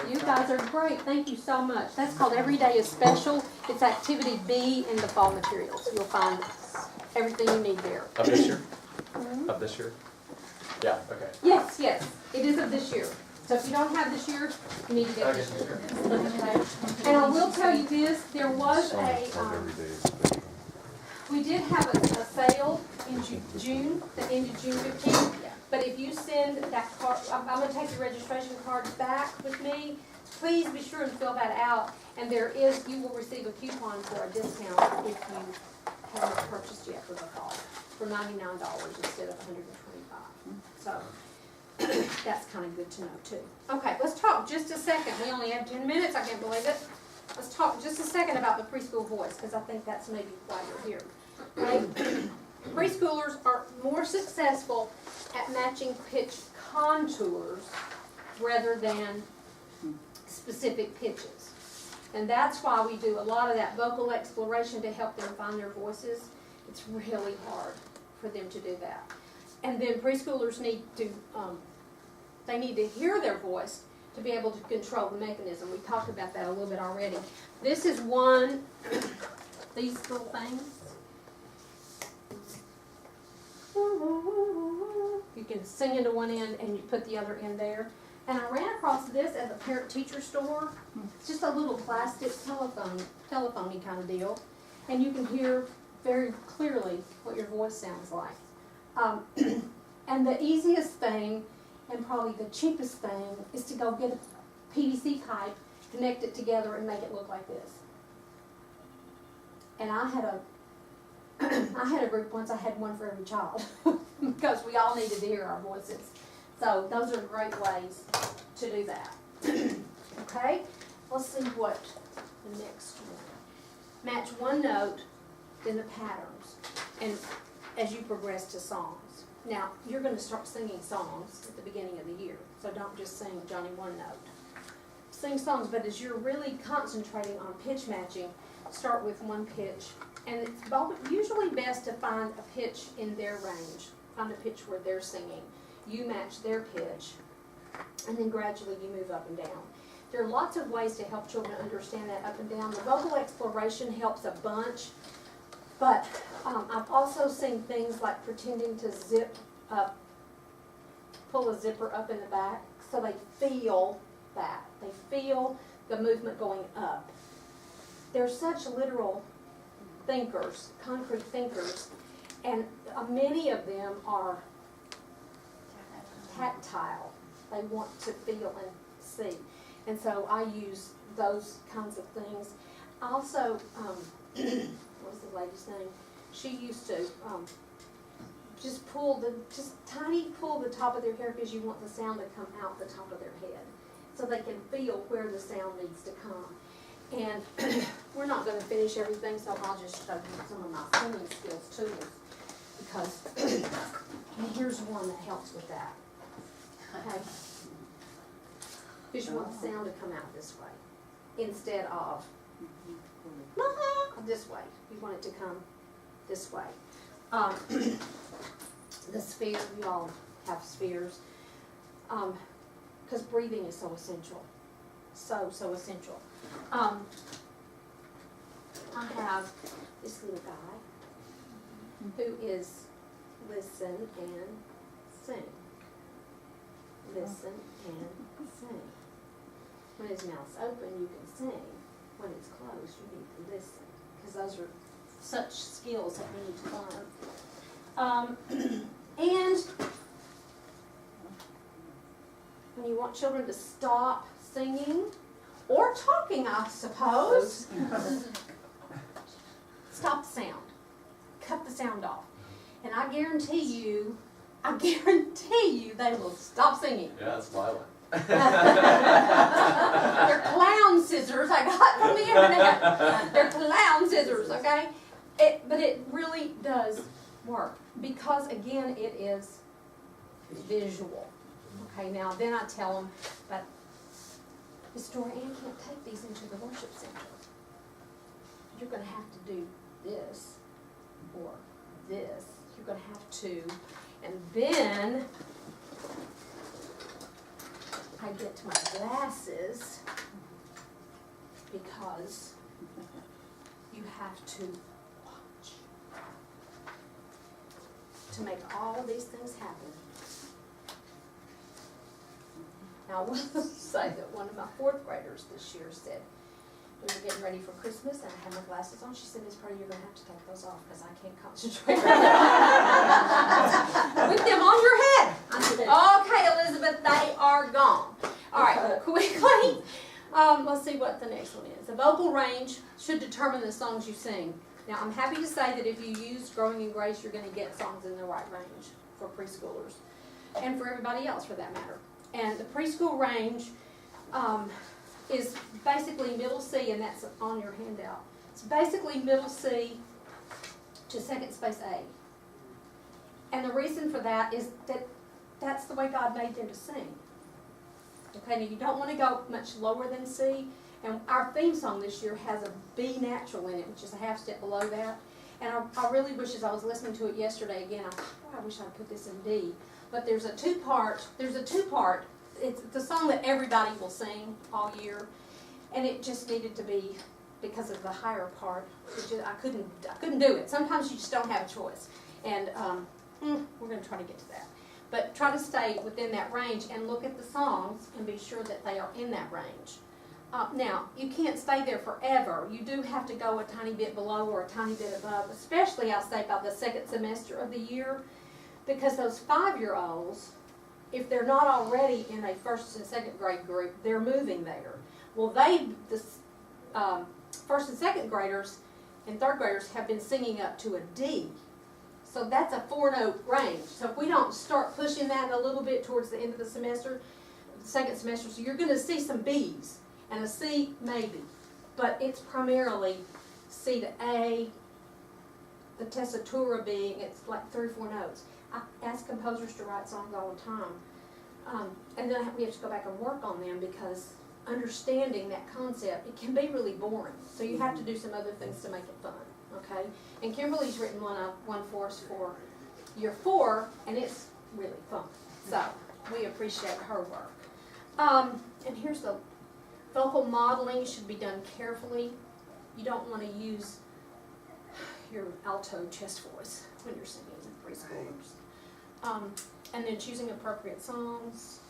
You guys are great. Thank you so much. That's called Every Day is Special. It's Activity B in the fall materials. You'll find everything you need there. Of this year? Of this year? Yeah, okay. Yes, yes. It is of this year. So if you don't have this year, you need to get this year. Okay. And I will tell you this, there was we did have a sale in June, that ended June 15th. But if you send that card, I'm going to take the registration cards back with me. Please be sure and fill that out. And you will receive a coupon for a discount if you haven't purchased yet for the fall, for $99 instead of $125. So that's kind of good to know too. Okay, let's talk just a second. We only have 10 minutes. I can't believe it. Let's talk just a second about the preschool voice, because I think that's maybe why you're here. Okay? Preschoolers are more successful at matching pitch contours rather than specific pitches. And that's why we do a lot of that vocal exploration to help them find their voices. It's really hard for them to do that. And then preschoolers need to, they need to hear their voice to be able to control the mechanism. We talked about that a little bit already. This is one, these little things. You can sing into one end and you put the other end there. And I ran across this at the parent-teacher store. It's just a little plastic telephone-y kind of deal. And you can hear very clearly what your voice sounds like. And the easiest thing, and probably the cheapest thing, is to go get a PVC pipe, connect it together, and make it look like this. And I had a group once. I had one for every child. because we all needed to hear our voices. So those are great ways to do that. Okay, let's see what the next one. Match one note in the patterns, and as you progress to songs. Now, you're going to start singing songs at the beginning of the year, so don't just sing Johnny one note. Sing songs, but as you're really concentrating on pitch matching, start with one pitch. And it's usually best to find a pitch in their range, find a pitch where they're singing. You match their pitch, and then gradually you move up and down. There are lots of ways to help children understand that up and down. The vocal exploration helps a bunch, but I've also seen things like pretending to zip up, pull a zipper up in the back, so they feel that. They feel the movement going up. They're such literal thinkers, concrete thinkers, and many of them are tactile. They want to feel and see. And so I use those kinds of things. Also, what's the lady's name? She used to just pull the top of their hair because you want the sound to come out the top of their head, so they can feel where the sound needs to come. And we're not going to finish everything, so I'll just show you some of my singing skills tools, because and here's one that helps with that. Okay? Because you want the sound to come out this way instead of this way. You want it to come this way. The sphere, you all have spheres, because breathing is so essential. So essential. I have this little guy who is listen and sing. Listen and sing. When his mouth's open, you can sing. When it's closed, you need to listen. Because those are such skills that we need to learn. And when you want children to stop singing, or talking, I suppose, stop the sound. Cut the sound off. And I guarantee you they will stop singing. Yeah, it's violent. They're clown scissors I got from the internet. They're clown scissors, okay? But it really does work, because again, it is visual. Okay, now then I tell them, but Miss Dora Ann can't take these into the worship center. You're going to have to do this or this. You're going to have to, and then I get to my glasses, because you have to watch to make all of these things happen. Now, I will say that one of my fourth graders this year said, we were getting ready for Christmas, and I had my glasses on. She said, Miss Purdy, you're going to have to take those off because I can't concentrate with them on your head. I said, okay, Elizabeth, they are gone. All right, quickly, let's see what the next one is. The vocal range should determine the songs you sing. Now, I'm happy to say that if you use Growing in Grace, you're going to get songs in the right range for preschoolers, and for everybody else for that matter. And the preschool range is basically middle C, and that's on your handout. It's basically middle C to second space A. And the reason for that is that that's the way God made them to sing. Okay, now you don't want to go much lower than C. And our theme song this year has a B natural in it, which is a half step below that. And I really wish, as I was listening to it yesterday again, I wish I'd put this in D. But there's a two-part, it's the song that everybody will sing all year, and it just needed to be, because of the higher part, I couldn't do it. Sometimes you just don't have a choice, and we're going to try to get to that. But try to stay within that range and look at the songs and be sure that they are in that range. Now, you can't stay there forever. You do have to go a tiny bit below or a tiny bit above, especially, I'll say, by the second semester of the year. Because those 5-year-olds, if they're not already in a first and second grade group, they're moving there. Well, the first and second graders and third graders have been singing up to a D. So that's a 4-note range. So if we don't start pushing that a little bit towards the end of the semester, second semester, so you're gonna see some B's and a C maybe. But it's primarily C to A, the tessitura being, it's like 3 or 4 notes. I ask composers to write songs all the time. And then we have to go back and work on them because understanding that concept, it can be really boring. So you have to do some other things to make it fun, okay? And Kimberly's written one for us for year 4, and it's really fun. So we appreciate her work. And here's the vocal modeling should be done carefully. You don't want to use your alto chest voice when you're singing with preschoolers. And then choosing appropriate songs,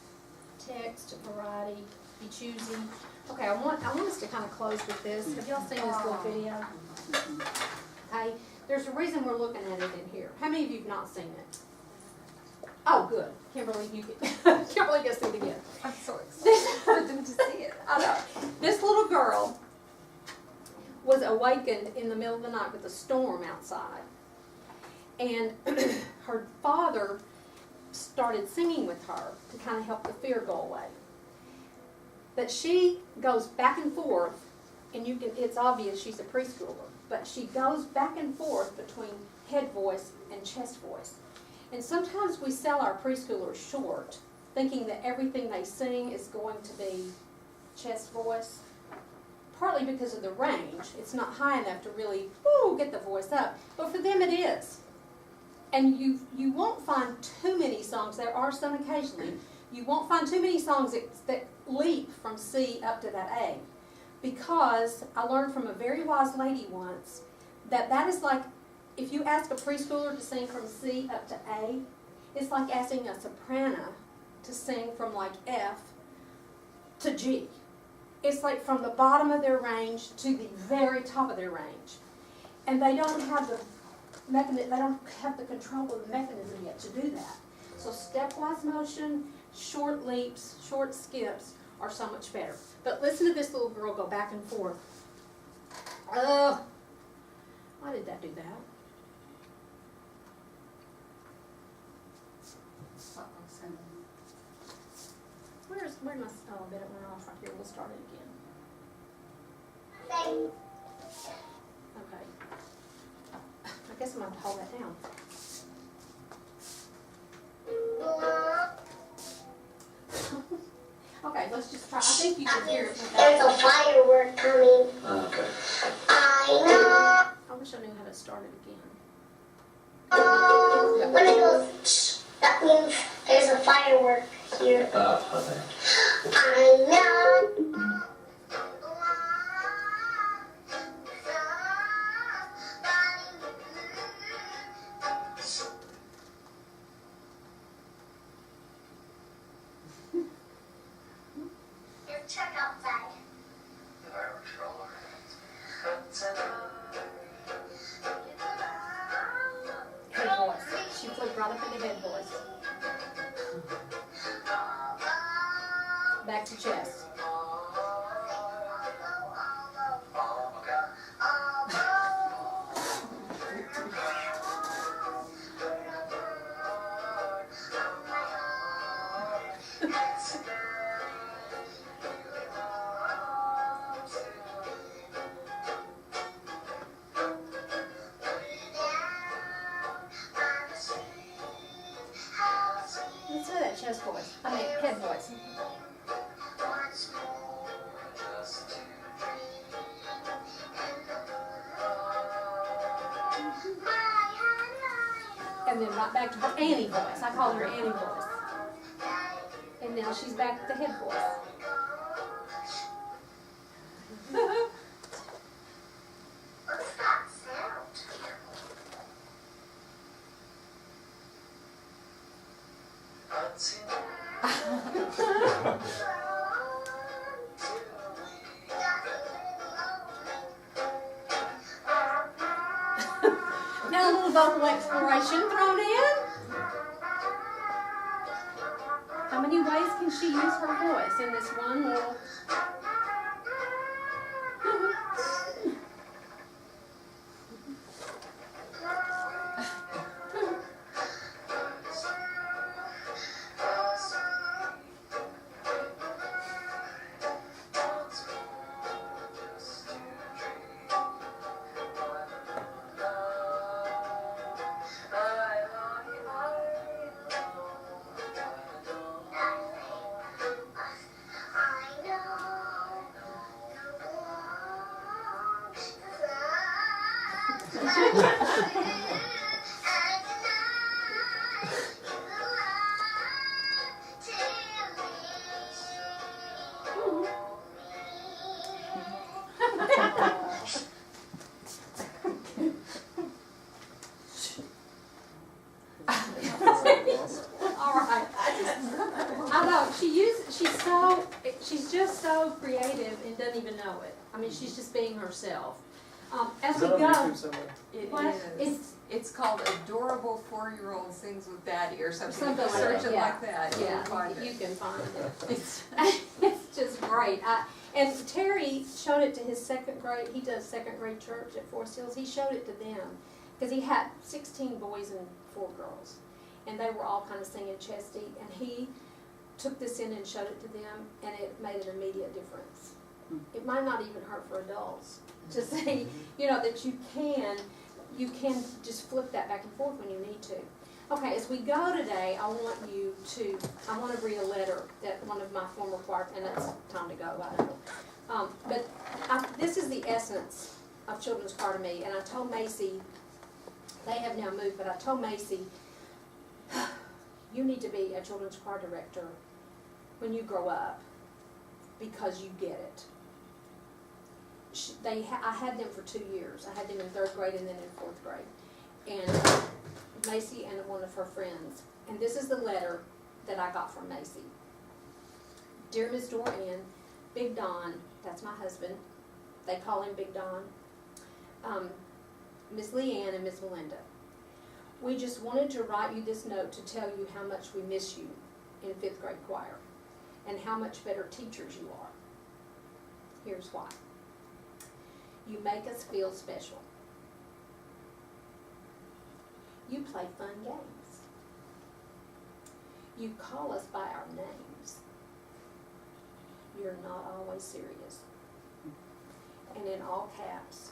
text, variety, be choosy. Okay, I want us to kind of close with this. Have y'all seen this little video? Okay, there's a reason we're looking at it in here. How many of you have not seen it? Oh, good. Kimberly, Kimberly gets it again. I'm so excited for them to see it. I know. This little girl was awakened in the middle of the night with a storm outside. And her father started singing with her to kind of help the fear go away. But she goes back and forth, and it's obvious she's a preschooler, but she goes back and forth between head voice and chest voice. And sometimes we sell our preschoolers short, thinking that everything they sing is going to be chest voice, partly because of the range. It's not high enough to really get the voice up, but for them it is. And you won't find too many songs, there are some occasionally, you won't find too many songs that leap from C up to that A. Because I learned from a very wise lady once that is like, if you ask a preschooler to sing from C up to A, it's like asking a soprano to sing from like F to G. It's like from the bottom of their range to the very top of their range. And they don't have the mechanism, they don't have the control of the mechanism yet to do that. So stepwise motion, short leaps, short skips are so much better. But listen to this little girl go back and forth. Why did that do that? Where my, oh, I bet it went off right here. We'll start it again. Okay. I guess I'm going to hold that down. Okay, let's just try. I think you can hear it. There's a firework coming. Okay. I know. I wish I knew how to start it again. When it goes, that means there's a firework here. Okay. I know. Let's check outside. Head voice. She flew right up into head voice. Back to chest. Let's do that chest voice. I mean, head voice. And then right back to her Annie voice. I call her Annie voice. And now she's back to head voice. What's that sound? Now a little vocal exploration thrown in. How many ways can she use her voice in this one little... All right. I know, she's just so creative and doesn't even know it. I mean, she's just being herself. As Is we that on go, YouTube somewhere? It What? is. It's called Adorable 4-Year-Old Sings with Daddy or something. Something If you like search that, it yeah. like that, you'll find you it. can find it. It's just great. And Terry showed it to his second grade, he does second grade church at Forest Hills, he showed it to them. Because he had 16 boys and 4 girls. And they were all kind of singing chesty, and he took this in and showed it to them, and it made an immediate difference. It might not even hurt for adults to say, that you can just flip that back and forth when you need to. Okay, as we go today, I want to read a letter that one of my former choir, and it's time to go, I know. This is the essence of children's choir to me, and I told Macy, they have now moved, but I told Macy, you need to be a children's choir director when you grow up, because you get it. I had them for 2 years. I had them in 3rd grade and then in 4th grade. And Macy and one of her friends. And this is the letter that I got from Macy. Dear Miss Dora Ann, Big Don, that's my husband. They call him Big Don. Miss Leanne and Miss Melinda. We just wanted to write you this note to tell you how much we miss you in 5th grade choir and how much better teachers you are. Here's why. You make us feel special. You play fun games. You call us by our names. You're not always serious. And in all caps,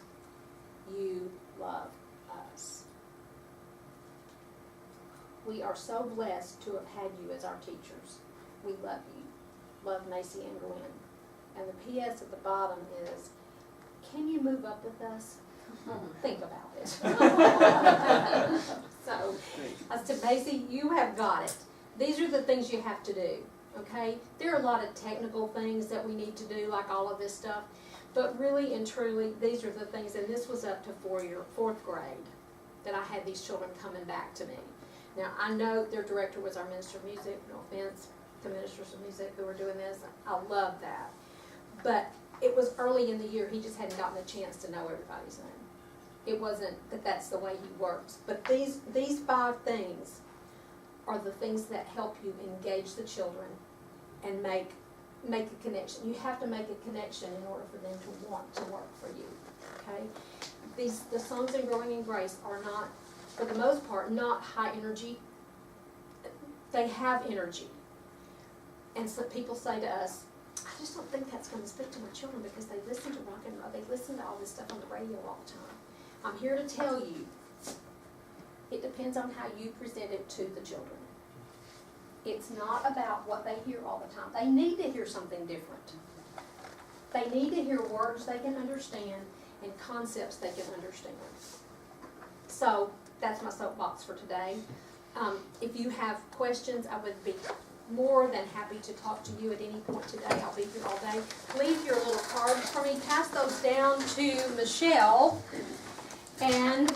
you love us. We are so blessed to have had you as our teachers. We love you. Love Macy and Gwen. And the P.S. at the bottom is, can you move up with us? Think about it. So, I said, Macy, you have got it. These are the things you have to do, okay? There are a lot of technical things that we need to do, like all of this stuff. But really and truly, these are the things, and this was up to 4th grade, that I had these children coming back to me. Now, I know their director was our minister of music, no offense to ministers of music who were doing this. I love that. But it was early in the year, he just hadn't gotten a chance to know everybody's name. It wasn't that that's the way he works. But these 5 things are the things that help you engage the children and make a connection. You have to make a connection in order for them to want to work for you, okay? The songs in Growing in Grace are not, for the most part, not high energy. They have energy. And so people say to us, I just don't think that's going to speak to my children because they listen to rock and roll. They listen to all this stuff on the radio all the time. I'm here to tell you, it depends on how you present it to the children. It's not about what they hear all the time. They need to hear something different. They need to hear words they can understand and concepts they can understand. So that's my soapbox for today. If you have questions, I would be more than happy to talk to you at any point today. I'll be here all day. Leave your little cards for me. Pass those down to Michelle. And